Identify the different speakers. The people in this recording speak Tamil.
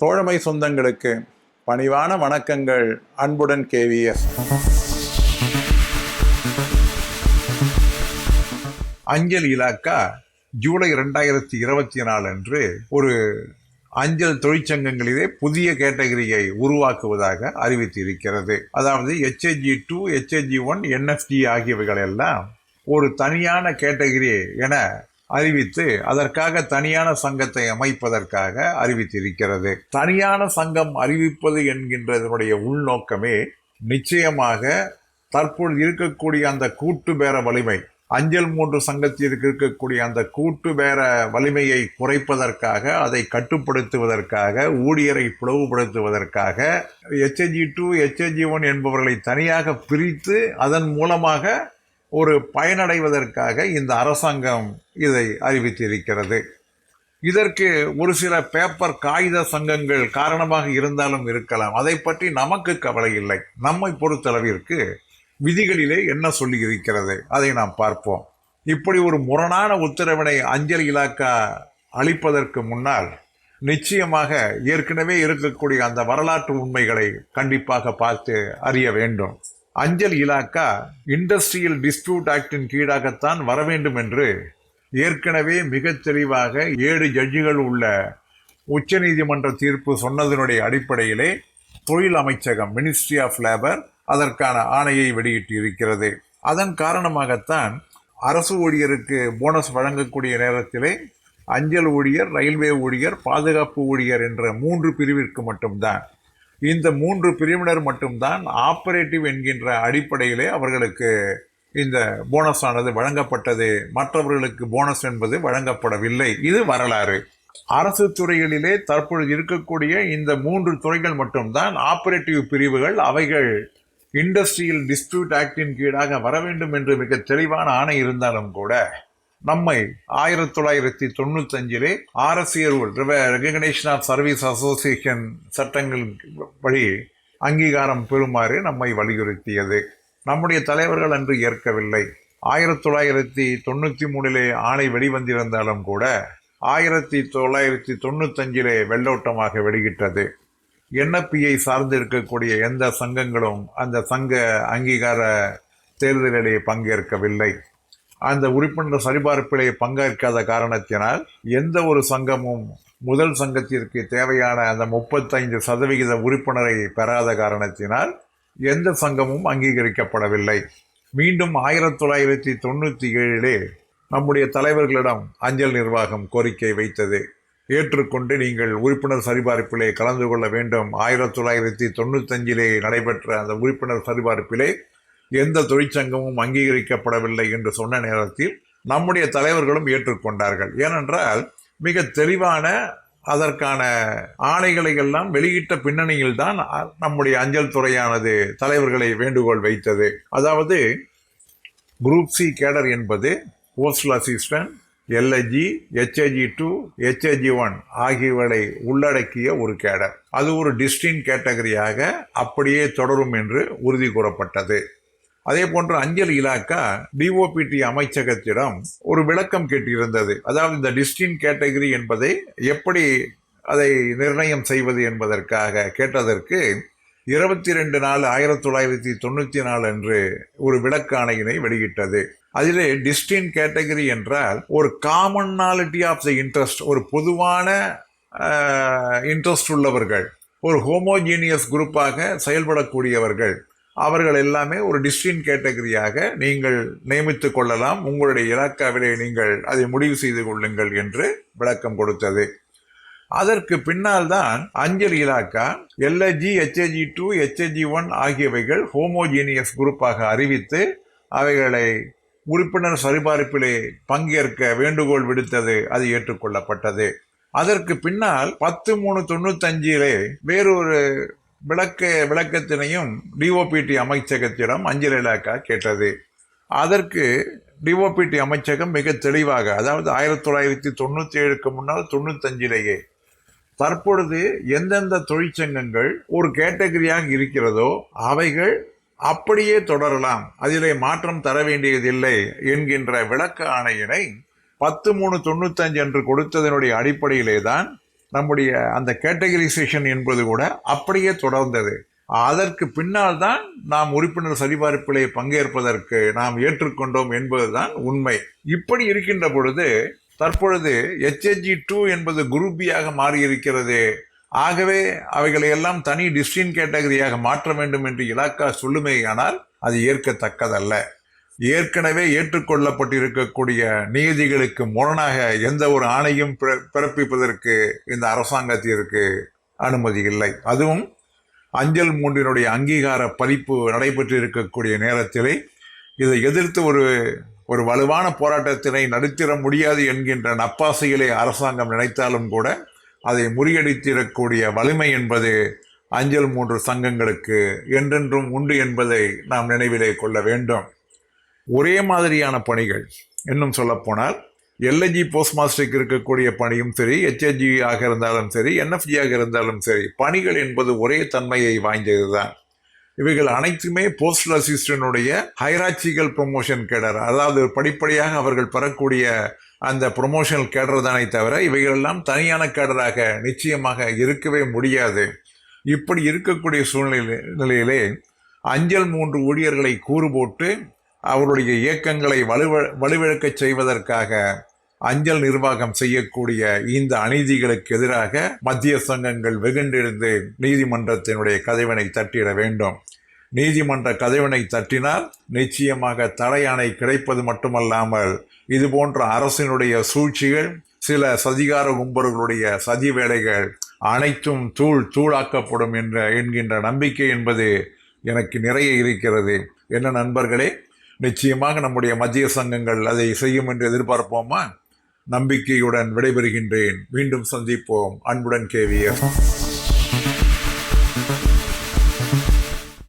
Speaker 1: தோழமை சொந்தங்களுக்கு பணிவான வணக்கங்கள். அன்புடன் கேவிஎஸ். அஞ்சல் இலாக்கா ஜூலை 2024 அன்று ஒரு அஞ்சல் தொழிற்சங்கங்களிலே புதிய கேட்டகரியை உருவாக்குவதாக அறிவித்திருக்கிறது. அதாவது HAG2, HAG1, NFG ஆகியவைகள் எல்லாம் ஒரு தனியான கேட்டகரி என அறிவித்து அதற்காக தனியான சங்கத்தை அமைப்பதற்காக அறிவித்திருக்கிறது. தனியான சங்கம் அறிவிப்பது என்கின்றதனுடைய உள்நோக்கமே நிச்சயமாக தற்பொழுது இருக்கக்கூடிய அந்த கூட்டு பேர வலிமை, அஞ்சல் 3 சங்கத்திற்கு இருக்கக்கூடிய அந்த கூட்டு பேர வலிமையை குறைப்பதற்காக, அதை கட்டுப்படுத்துவதற்காக, ஊழியரை பிளவுபடுத்துவதற்காக HAG2, HAG1 என்பவர்களை தனியாக பிரித்து அதன் மூலமாக ஒரு பயனடைவதற்காக இந்த அரசாங்கம் இதை அறிவித்திருக்கிறது. இதற்கு ஒரு சில பேப்பர் காகித சங்கங்கள் காரணமாக இருந்தாலும் இருக்கலாம். அதை பற்றி நமக்கு கவலை இல்லை. நம்மை பொறுத்தளவிற்கு விதிகளிலே என்ன சொல்லி இருக்கிறது அதை நாம் பார்ப்போம். இப்படி ஒரு முரணான உத்தரவினை அஞ்சல் இலாக்கா அளிப்பதற்கு முன்னால் நிச்சயமாக ஏற்கனவே இருக்கக்கூடிய அந்த வரலாற்று உண்மைகளை கண்டிப்பாக பார்த்து அறிய வேண்டும். அஞ்சல் இலாக்கா இண்டஸ்ட்ரியல் டிஸ்பியூட் ஆக்டின் கீழாகத்தான் வர வேண்டும் என்று ஏற்கனவே மிக தெளிவாக 7 ஜட்ஜிகள் உள்ள உச்சநீதிமன்ற தீர்ப்பு சொன்னதனுடைய அடிப்படையிலே தொழில் அமைச்சகம், மினிஸ்ட்ரி ஆஃப் லேபர் அதற்கான ஆணையை வெளியிட்டு இருக்கிறது. அதன் காரணமாகத்தான் அரசு ஊழியருக்கு போனஸ் வழங்கக்கூடிய நேரத்திலே அஞ்சல் ஊழியர், ரயில்வே ஊழியர், பாதுகாப்பு ஊழியர் என்ற 3 பிரிவிற்கு மட்டும்தான், இந்த 3 பிரிவினர் மட்டும்தான் ஆபரேட்டிவ் என்கின்ற அடிப்படையிலே அவர்களுக்கு இந்த போனஸ் ஆனது வழங்கப்பட்டது. மற்றவர்களுக்கு போனஸ் என்பது வழங்கப்படவில்லை. இது வரலாறு. அரசு துறைகளிலே தற்பொழுது இருக்கக்கூடிய இந்த 3 துறைகள் மட்டும்தான் ஆபரேட்டிவ் பிரிவுகள். அவைகள் இண்டஸ்ட்ரியல் டிஸ்பியூட் ஆக்டின் கீழாக வர வேண்டும் என்று மிக தெளிவான ஆணை இருந்தாலும் கூட நம்மை 1995 RSA recognition of service association சட்டங்கள் வழி அங்கீகாரம் பெறுமாறு நம்மை வலியுறுத்தியது. நம்முடைய தலைவர்கள் அன்று ஏற்கவில்லை. 1993 ஆணை வெளிவந்திருந்தாலும் கூட 1995 வெள்ளோட்டமாக வெளியிட்டது. NFPயை சார்ந்து இருக்கக்கூடிய எந்த சங்கங்களும் அந்த சங்க அங்கீகார தேர்தலிலே பங்கேற்கவில்லை. அந்த உறுப்பினர் சரிபார்ப்பிலே பங்கேற்காத காரணத்தினால் எந்த ஒரு சங்கமும் முதல் சங்கத்திற்கு தேவையான அந்த 35% உறுப்பினரை பெறாத காரணத்தினால் எந்த சங்கமும் அங்கீகரிக்கப்படவில்லை. மீண்டும் 1997 நம்முடைய தலைவர்களிடம் அஞ்சல் நிர்வாகம் கோரிக்கை வைத்தது. ஏற்றுக்கொண்டு நீங்கள் உறுப்பினர் சரிபார்ப்பிலே கலந்து கொள்ள வேண்டும். 1995 நடைபெற்ற அந்த உறுப்பினர் சரிபார்ப்பிலே எந்த தொழிற்சங்கமும் அங்கீகரிக்கப்படவில்லை என்று சொன்ன நேரத்தில் நம்முடைய தலைவர்களும் ஏற்றுக்கொண்டார்கள். ஏனென்றால் மிக தெளிவான அதற்கான ஆணைகளை எல்லாம் வெளியிட்ட பின்னணியில் தான் நம்முடைய அஞ்சல் துறையானது தலைவர்களை வேண்டுகோள் வைத்தது. அதாவது குரூப் சி கேடர் என்பது postal assistant, LIG, HAG2, HAG1 ஆகியவற்றை உள்ளடக்கிய ஒரு கேடர். அது ஒரு டிஸ்டிங்க்ட் கேட்டகரியாக அப்படியே தொடரும் என்று உறுதி கூறப்பட்டது. அதே போன்று அஞ்சல் இலாக்கா DOPT அமைச்சகத்திடம் ஒரு விளக்கம் கேட்டிருந்தது. அதாவது இந்த டிஸ்டிங்க்ட் கேட்டகரி என்பதை எப்படி அதை நிர்ணயம் செய்வது என்பதற்காக கேட்டதற்கு 22/4/1994 அன்று ஒரு விளக்க ஆணையினை வெளியிட்டது. அதிலே டிஸ்டிங்க்ட் கேட்டகரி என்றால் ஒரு காமனாலிட்டி ஆஃப் த இன்ட்ரெஸ்ட், ஒரு பொதுவான இன்ட்ரெஸ்ட் உள்ளவர்கள், ஒரு ஹோமோஜீனியஸ் குரூப்பாக செயல்படக்கூடியவர்கள், அவர்கள் எல்லாமே ஒரு டிஸ்டிங்க்ட் கேட்டகரியாக நீங்கள் நியமித்துக் கொள்ளலாம். உங்களுடைய இலாக்காவிலே நீங்கள் அதை முடிவு செய்து கொள்ளுங்கள் என்று விளக்கம் கொடுத்தது. அதற்கு பின்னால் தான் அஞ்சல் இலாக்கா LIG, HAG2, HAG1 ஆகியவைகள் ஹோமோஜீனியஸ் குரூப்பாக அறிவித்து அவைகளை உறுப்பினர் சரிபார்ப்பிலே பங்கேற்க வேண்டுகோள் விடுத்தது. அது ஏற்றுக்கொள்ளப்பட்டது. அதற்கு பின்னால் 10/3/95 வேறொரு விளக்கத்தினையும் DOPT அமைச்சகத்திடம் அஞ்சல் இலாக்கா கேட்டது. அதற்கு DOPT அமைச்சகம் மிக தெளிவாக, அதாவது 1997 முன்னால் 95 தற்பொழுது எந்தெந்த தொழிற்சங்கங்கள் ஒரு கேட்டகரியாக இருக்கிறதோ அவைகள் அப்படியே தொடரலாம், அதிலே மாற்றம் தர வேண்டியதில்லை என்கின்ற விளக்க ஆணையினை 10/3/95 அன்று கொடுத்ததனுடைய அடிப்படையிலே தான் நம்முடைய அந்த கேட்டகரைசேஷன் என்பது கூட அப்படியே தொடர்ந்தது. அதற்கு பின்னால் தான் நாம் உறுப்பினர் சரிபார்ப்பிலே பங்கேற்பதற்கு நாம் ஏற்றுக்கொண்டோம் என்பதுதான் உண்மை. இப்படி இருக்கின்ற பொழுது தற்பொழுது HHG2 என்பது குரூப் பியாக மாறியிருக்கிறது. ஆகவே அவைகளை எல்லாம் தனி டிஸ்டின் கேட்டகரியாக மாற்ற வேண்டும் என்று இலாக்கா சொல்லுமேயானால் அது ஏற்கத்தக்கதல்ல. ஏற்கனவே ஏற்றுக்கொள்ளப்பட்டிருக்கக்கூடிய நீதிகளுக்கு முரணாக எந்த ஒரு ஆணையும் பிறப்பிப்பதற்கு இந்த அரசாங்கத்திற்கு அனுமதி இல்லை. அதுவும் அஞ்சல் 3 அங்கீகார பதிப்பு நடைபெற்று இருக்கக்கூடிய நேரத்திலே இதை எதிர்த்து ஒரு வலுவான போராட்டத்தினை நடத்திட முடியாது என்கின்ற நப்பாசையிலே அரசாங்கம் நினைத்தாலும் கூட அதை முறியடித்திடக்கூடிய வலிமை என்பது அஞ்சல் 3 சங்கங்களுக்கு என்றென்றும் உண்டு என்பதை நாம் நினைவிலே கொள்ள வேண்டும். ஒரே மாதிரியான பணிகள், இன்னும் சொல்லப்போனால் LIG போஸ்ட் மாஸ்டருக்கு இருக்கக்கூடிய பணியும் சரி, HHG ஆக இருந்தாலும் சரி, NFG ஆக இருந்தாலும் சரி, பணிகள் என்பது ஒரே தன்மையை வாய்ந்ததுதான். இவைகள் அனைத்துமே போஸ்டல் அசிஸ்டன்டுடைய ஹைராச்சிக்கல் ப்ரொமோஷன் கேடர், அதாவது படிப்படியாக அவர்கள் பெறக்கூடிய அந்த ப்ரொமோஷனல் கேடர் தானே தவிர இவைகளெல்லாம் தனியான கேடராக நிச்சயமாக இருக்கவே முடியாது. இப்படி இருக்கக்கூடிய சூழ்நிலையிலே அஞ்சல் 3 ஊழியர்களை கூறு போட்டு அவருடைய இயக்கங்களை வலுவிழக்கச் செய்வதற்காக அஞ்சல் நிர்வாகம் செய்யக்கூடிய இந்த அநீதிகளுக்கு எதிராக மத்திய சங்கங்கள் வெகுண்டெழுந்து நீதிமன்றத்தினுடைய கதவினை தட்டிட வேண்டும். நீதிமன்ற கதவினை தட்டினால் நிச்சயமாக தடையாணை கிடைப்பது மட்டுமல்லாமல் இது போன்ற அரசினுடைய சூழ்ச்சிகள், சில சதிகார கும்பர்களுடைய சதி வேலைகள் அனைத்தும் தூளாக்கப்படும் என்கின்ற நம்பிக்கை என்பது எனக்கு நிறைய இருக்கிறது. என்ன நண்பர்களே, நிச்சயமாக நம்முடைய மத்திய சங்கங்கள் அதை செய்யும் என்று எதிர்பார்ப்போமா? நம்பிக்கையுடன் விடைபெறுகின்றேன். மீண்டும் சந்திப்போம். அன்புடன் KVF.